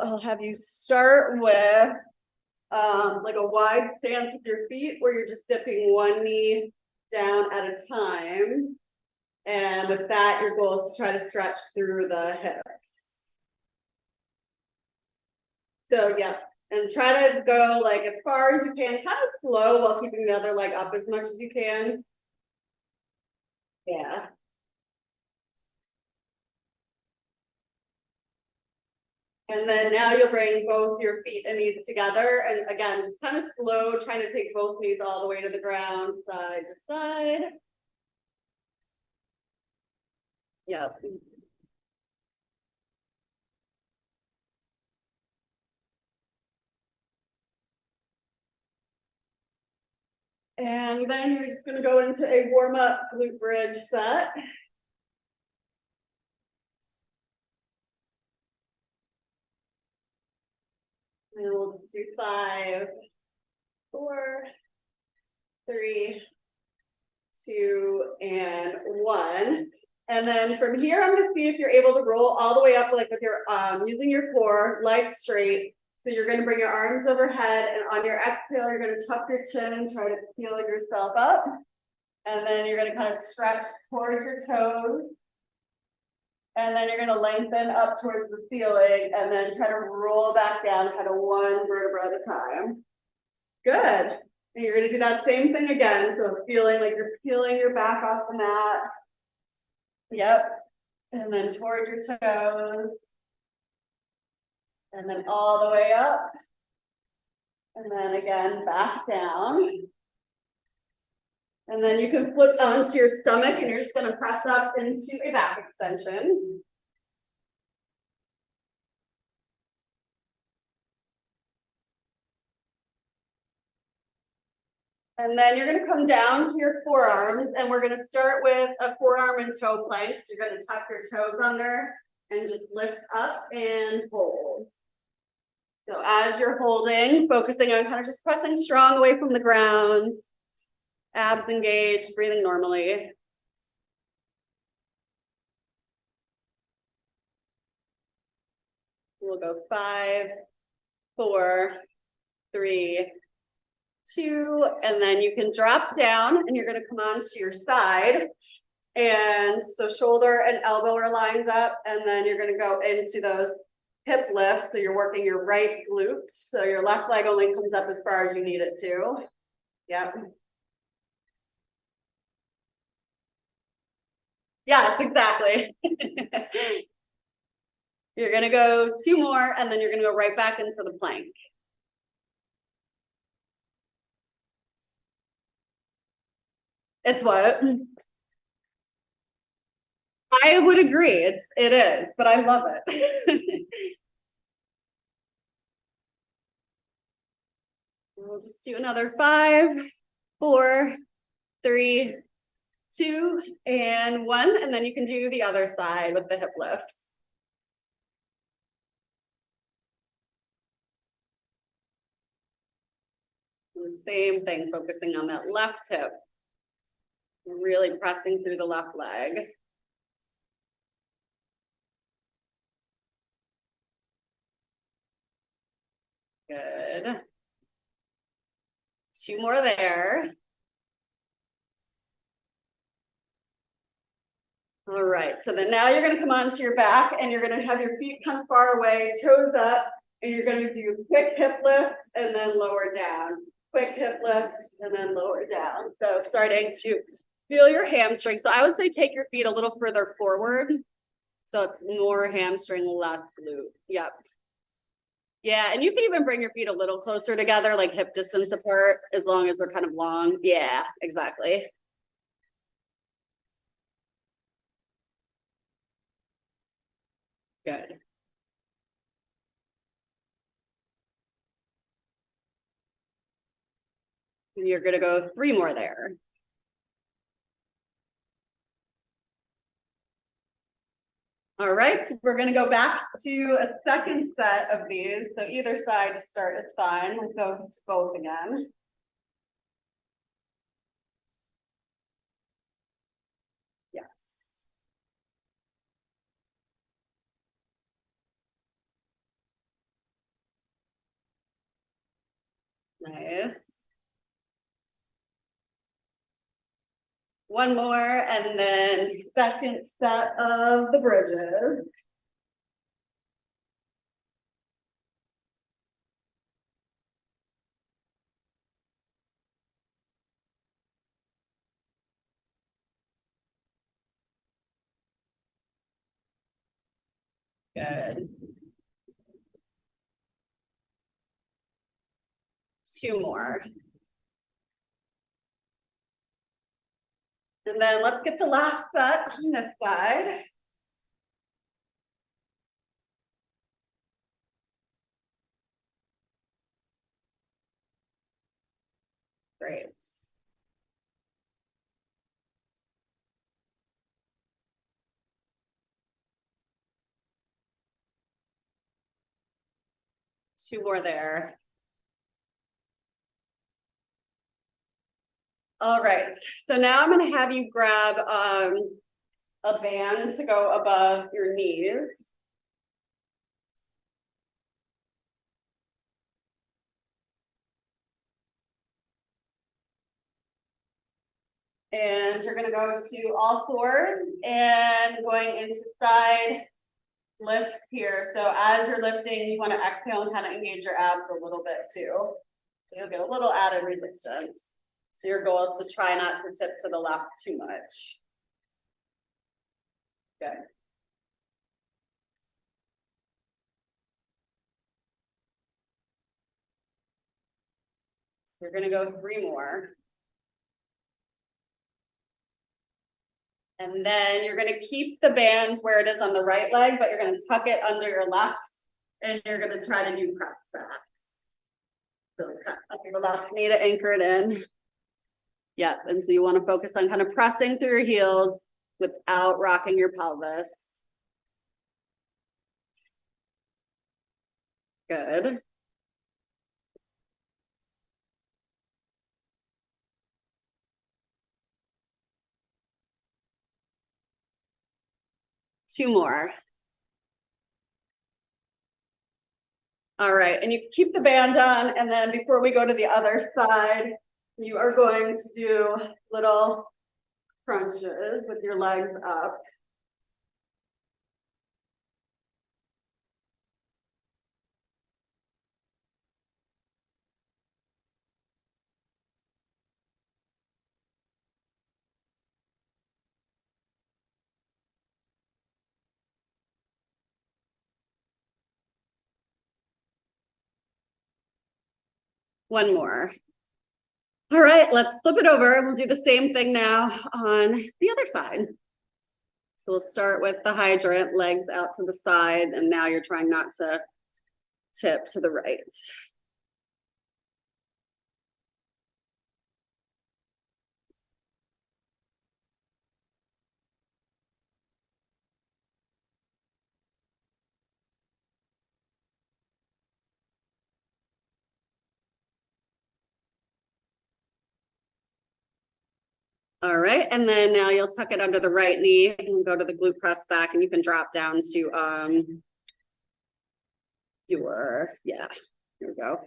I'll have you start with like a wide stance with your feet where you're just dipping one knee down at a time. And with that, your goal is to try to stretch through the hips. So yeah, and try to go like as far as you can, kind of slow while keeping the other leg up as much as you can. Yeah. And then now you'll bring both your feet and knees together. And again, just kind of slow, trying to take both knees all the way to the ground, side to side. Yep. And then you're just going to go into a warm-up glute bridge set. And we'll just do 5, 4, 3, 2, and 1. And then from here, I'm going to see if you're able to roll all the way up, like with your using your core, legs straight. So you're going to bring your arms overhead, and on your exhale, you're going to tuck your chin and try to peel yourself up. And then you're going to kind of stretch towards your toes. And then you're going to lengthen up towards the ceiling and then try to roll back down kind of one vertebra at a time. Good. And you're going to do that same thing again. So feeling like you're peeling your back off the mat. Yep. And then towards your toes. And then all the way up. And then again, back down. And then you can flip onto your stomach and you're just going to press up into a back extension. And then you're going to come down to your forearms, and we're going to start with a forearm and toe plank. So you're going to tuck your toes under and just lift up and hold. So as you're holding, focusing on kind of just pressing strong away from the ground, abs engaged, breathing normally. We'll go 5, 4, 3, 2, and then you can drop down and you're going to come onto your side. And so shoulder and elbow are lined up, and then you're going to go into those hip lifts. So you're working your right glute. So your left leg only comes up as far as you need it to. Yep. Yes, exactly. You're going to go 2 more, and then you're going to go right back into the plank. It's what? I would agree. It is, but I love it. We'll just do another 5, 4, 3, 2, and 1, and then you can do the other side with the hip lifts. And the same thing, focusing on that left hip. Really pressing through the left leg. Good. 2 more there. All right, so then now you're going to come onto your back and you're going to have your feet come far away, toes up, and you're going to do quick hip lift and then lower down. Quick hip lift and then lower down. So starting to feel your hamstring. So I would say take your feet a little further forward. So it's more hamstring, less glute. Yep. Yeah, and you can even bring your feet a little closer together, like hip distance apart, as long as they're kind of long. Yeah, exactly. Good. And you're gonna go 3 more there. All right, so we're gonna go back to a second set of these. So either side to start is fine. We'll go to both again. Yes. Nice. One more, and then second set of the bridges. Good. Two more. And then let's get the last set on this side. Great. Two more there. All right, so now I'm gonna have you grab a band to go above your knees. And you're gonna go to all fours and going into side lifts here. So as you're lifting, you want to exhale and kind of engage your abs a little bit too. You'll get a little added resistance. So your goal is to try not to tip to the left too much. Good. You're gonna go three more. And then you're gonna keep the band where it is on the right leg, but you're gonna tuck it under your left, and you're gonna try to do press backs. So it's kind of up your left knee to anchor it in. Yep, and so you wanna focus on kind of pressing through your heels without rocking your pelvis. Good. Two more. All right, and you keep the band on, and then before we go to the other side, you are going to do little crunches with your legs up. One more. All right, let's flip it over. We'll do the same thing now on the other side. So we'll start with the hydrant, legs out to the side, and now you're trying not to tip to the right. All right, and then now you'll tuck it under the right knee and go to the glute press back, and you can drop down to here we go.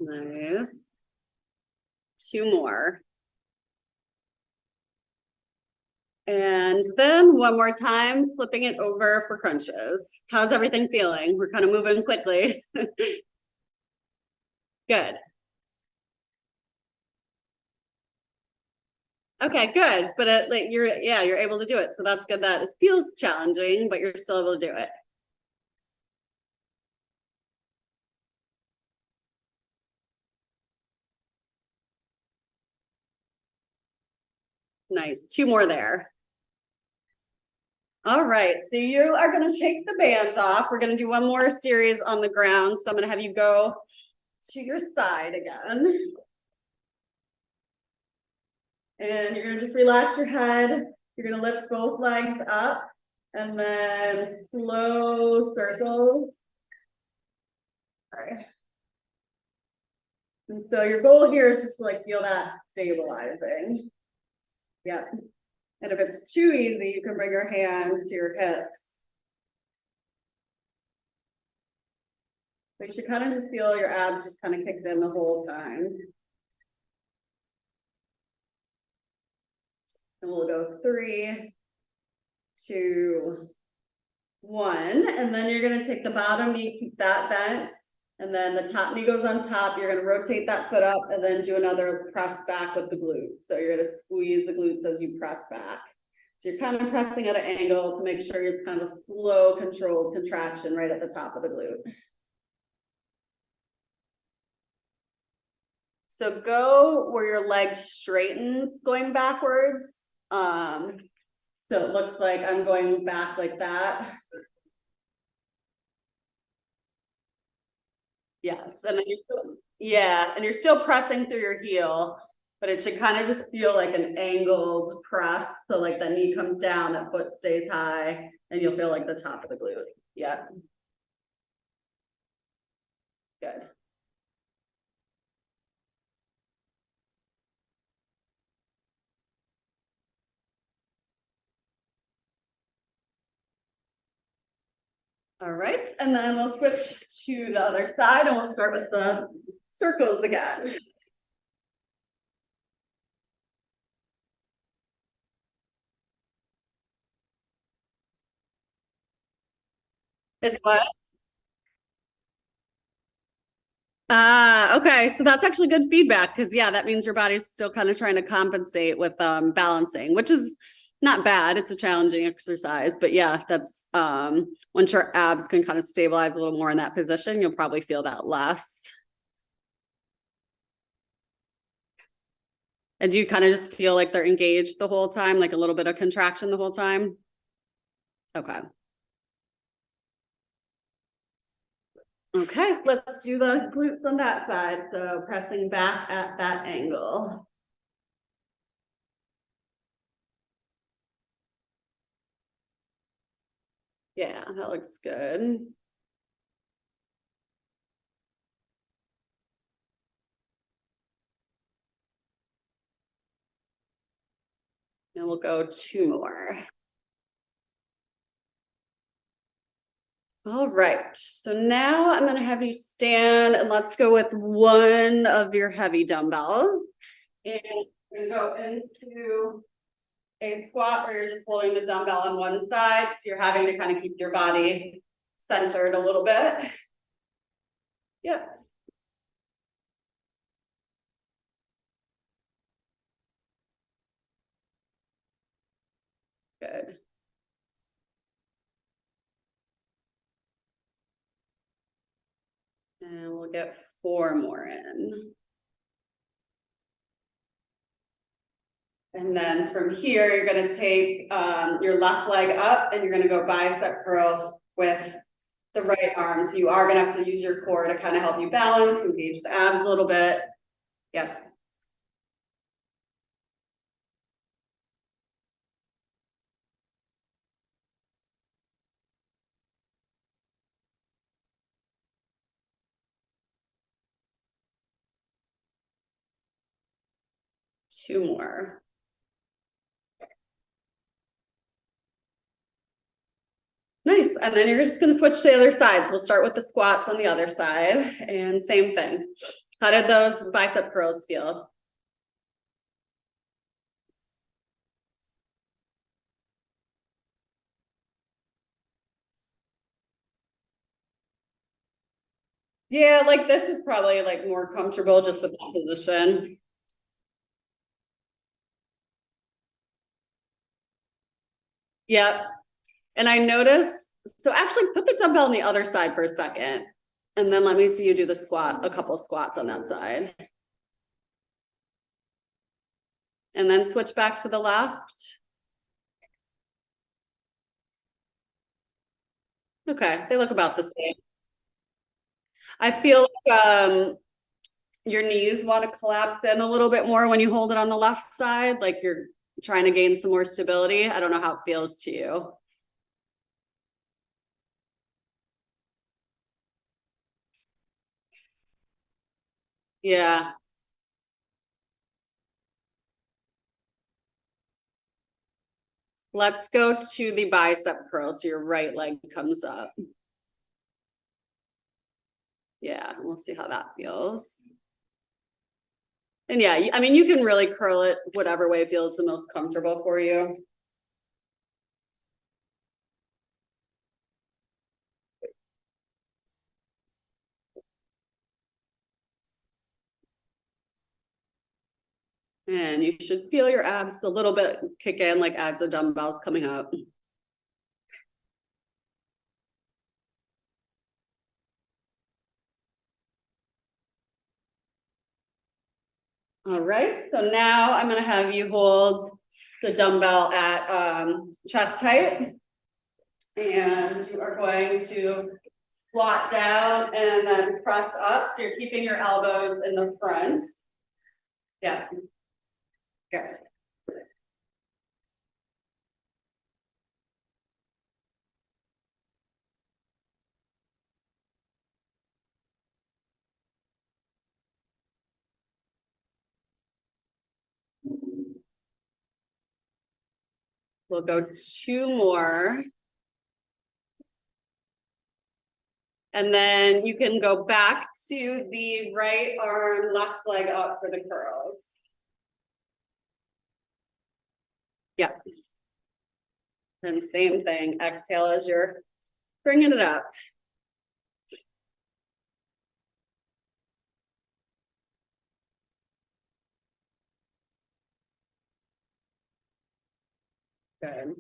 Nice. Two more. And then one more time, flipping it over for crunches. How's everything feeling? We're kind of moving quickly. Good. Okay, good. But like you're able to do it. So that's good that it feels challenging, but you're still able to do it. Nice. Two more there. All right, so you are going to take the band off. We're going to do one more series on the ground. So I'm going to have you go to your side again. And you're going to just relax your head. You're going to lift both legs up and then slow circles. And so your goal here is just to like feel that stabilizing. Yep. And if it's too easy, you can bring your hands to your hips. But you should kind of just feel your abs just kind of kicked in the whole time. And we'll go 3, 2, 1. And then you're gonna take the bottom knee, keep that bent. And then the top knee goes on top. You're gonna rotate that foot up and then do another press back with the glutes. So you're gonna squeeze the glutes as you press back. So you're kind of pressing at an angle to make sure it's kind of slow, controlled contraction right at the top of the glute. So go where your leg straightens going backwards. So it looks like I'm going back like that. Yes, and then you're still, yeah, and you're still pressing through your heel, but it should kind of just feel like an angled press. So like the knee comes down, that foot stays high, and you'll feel like the top of the glute. Yeah. Good. All right, and then we'll switch to the other side and we'll start with the circles again. It's what? Okay, so that's actually good feedback because yeah, that means your body's still kind of trying to compensate with balancing, which is not bad. It's a challenging exercise, but yeah, that's once your abs can kind of stabilize a little more in that position, you'll probably feel that less. And do you kind of just feel like they're engaged the whole time, like a little bit of contraction the whole time? Okay. Okay, let's do the glutes on that side. So pressing back at that angle. Yeah, that looks good. And we'll go 2 more. All right, so now I'm gonna have you stand and let's go with one of your heavy dumbbells. And we're gonna go into a squat where you're just holding the dumbbell on one side. So you're having to kind of keep your body centered a little bit. Yep. Good. And we'll get 4 more in. And then from here, you're going to take your left leg up and you're going to go bicep curl with the right arm. So you are going to have to use your core to kind of help you balance, engage the abs a little bit. Yep. Two more. Nice. And then you're just going to switch to the other side. So we'll start with the squats on the other side and same thing. How did those bicep curls feel? Yeah, like this is probably like more comfortable just with that position. Yep. And I notice, so actually put the dumbbell on the other side for a second. And then let me see you do the squat, a couple squats on that side. And then switch back to the left. Okay, they look about the same. I feel like your knees want to collapse in a little bit more when you hold it on the left side, like you're trying to gain some more stability. I don't know how it feels to you. Yeah. Let's go to the bicep curl. So your right leg comes up. Yeah, we'll see how that feels. And yeah, I mean, you can really curl it whatever way feels the most comfortable for you. And you should feel your abs a little bit kick in, like as the dumbbell's coming up. All right, so now I'm gonna have you hold the dumbbell at chest height. And you are going to squat down and then press up. So you're keeping your elbows in the front. Yeah. Good. We'll go 2 more. And then you can go back to the right arm, left leg up for the curls. Yep. And same thing, exhale as you're bringing it up. Good.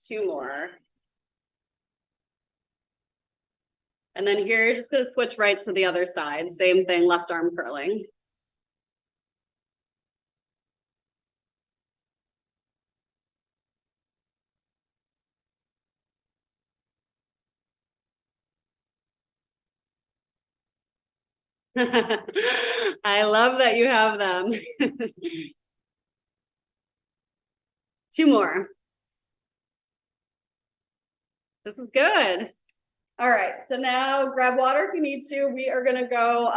Two more. And then here, you're just gonna switch right to the other side. Same thing, left arm curling. I love that you have them. 2 more. This is good. All right, so now grab water if you need to. We are gonna go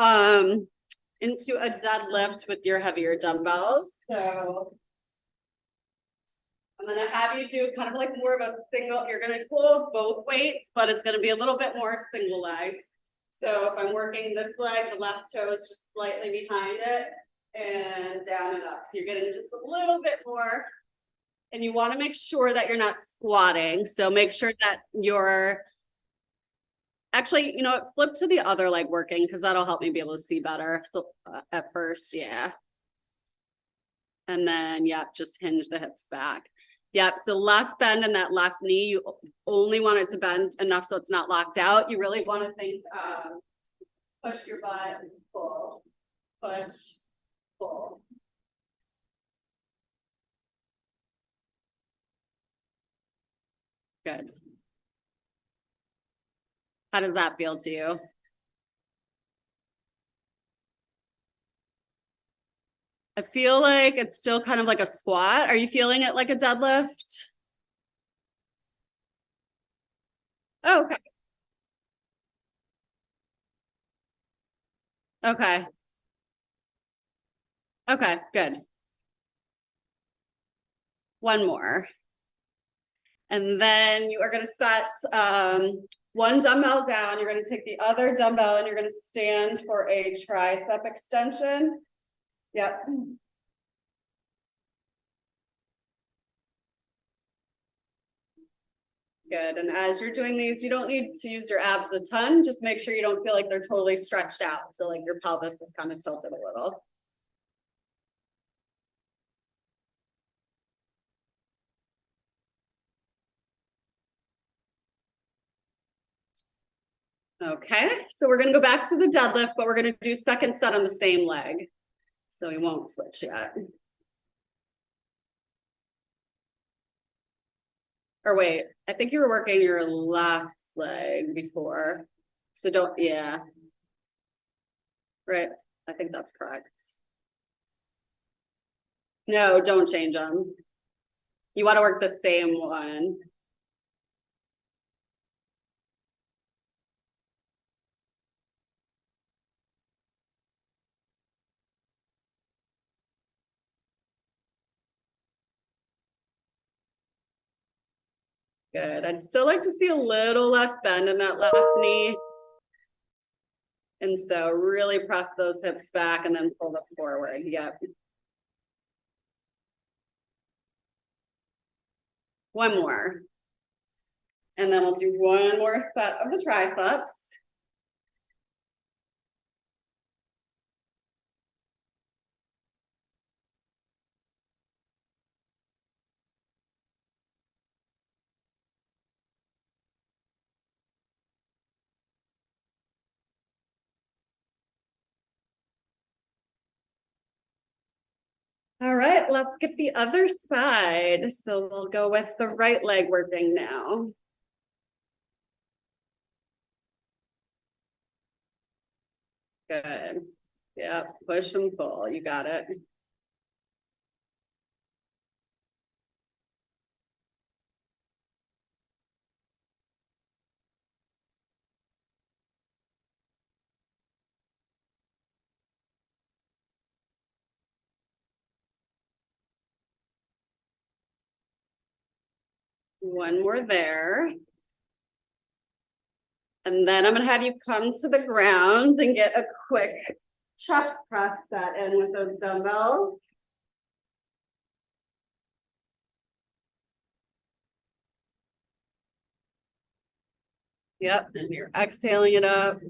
into a deadlift with your heavier dumbbells. So I'm gonna have you do kind of like more of a single, you're gonna hold both weights, but it's gonna be a little bit more single legs. So if I'm working this leg, the left toe is just slightly behind it and down and up. So you're getting just a little bit more. And you want to make sure that you're not squatting. So make sure that you're actually, you know, flip to the other leg working because that'll help me be able to see better. So at first, yeah. And then, yep, just hinge the hips back. Yep, so less bend in that left knee. You only want it to bend enough so it's not locked out. You really want to think, push your butt, pull, push, pull. Good. How does that feel to you? I feel like it's still kind of like a squat. Are you feeling it like a deadlift? Oh, okay. Okay. Okay, good. One more. And then you are going to set one dumbbell down. You're going to take the other dumbbell and you're going to stand for a tricep extension. Yep. Good. And as you're doing these, you don't need to use your abs a ton. Just make sure you don't feel like they're totally stretched out. So like your pelvis is kind of tilted a little. Okay, so we're gonna go back to the deadlift, but we're gonna do second set on the same leg. So we won't switch yet. Or wait, I think you were working your left leg before. So don't, yeah. Right, I think that's correct. No, don't change them. You wanna work the same one. Good. I'd still like to see a little less bend in that left knee. And so really press those hips back and then pull them forward. Yep. One more. And then we'll do one more set of the triceps. All right, let's get the other side. So we'll go with the right leg working now. Good. Yeah, push and pull. You got it. One more there. And then I'm gonna have you come to the ground and get a quick chest press set in with those dumbbells. Yep, and you're exhaling it up.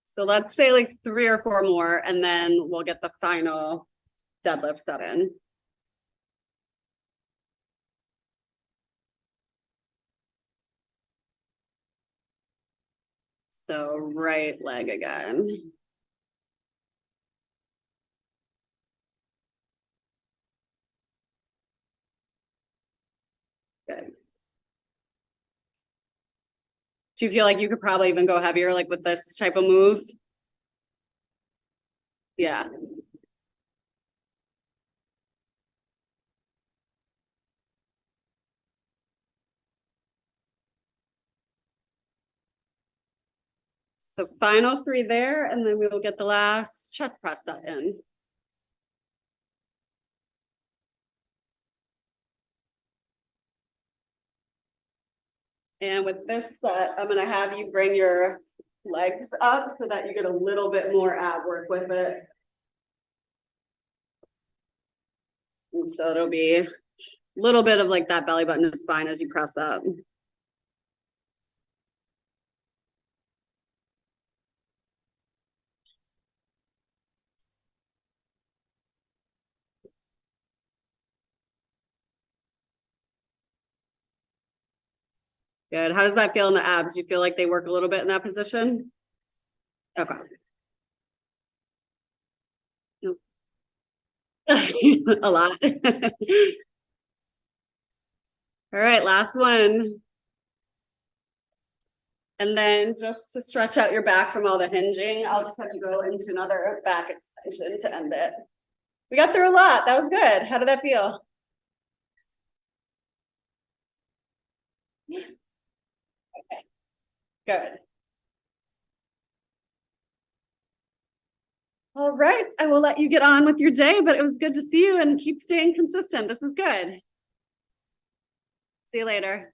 So let's say like 3 or 4 more, and then we'll get the final deadlift set in. So right leg again. Good. Do you feel like you could probably even go heavier like with this type of move? Yeah. So final 3 there, and then we will get the last chest press set in. And with this set, I'm gonna have you bring your legs up so that you get a little bit more ab work with it. And so it'll be a little bit of like that belly button to spine as you press up. Good. How does that feel in the abs? Do you feel like they work a little bit in that position? Okay. A lot. All right, last one. And then just to stretch out your back from all the hinging, I'll just have you go into another back extension to end it. We got through a lot. That was good. How did that feel? Okay, good. All right, I will let you get on with your day, but it was good to see you and keep staying consistent. This is good. See you later.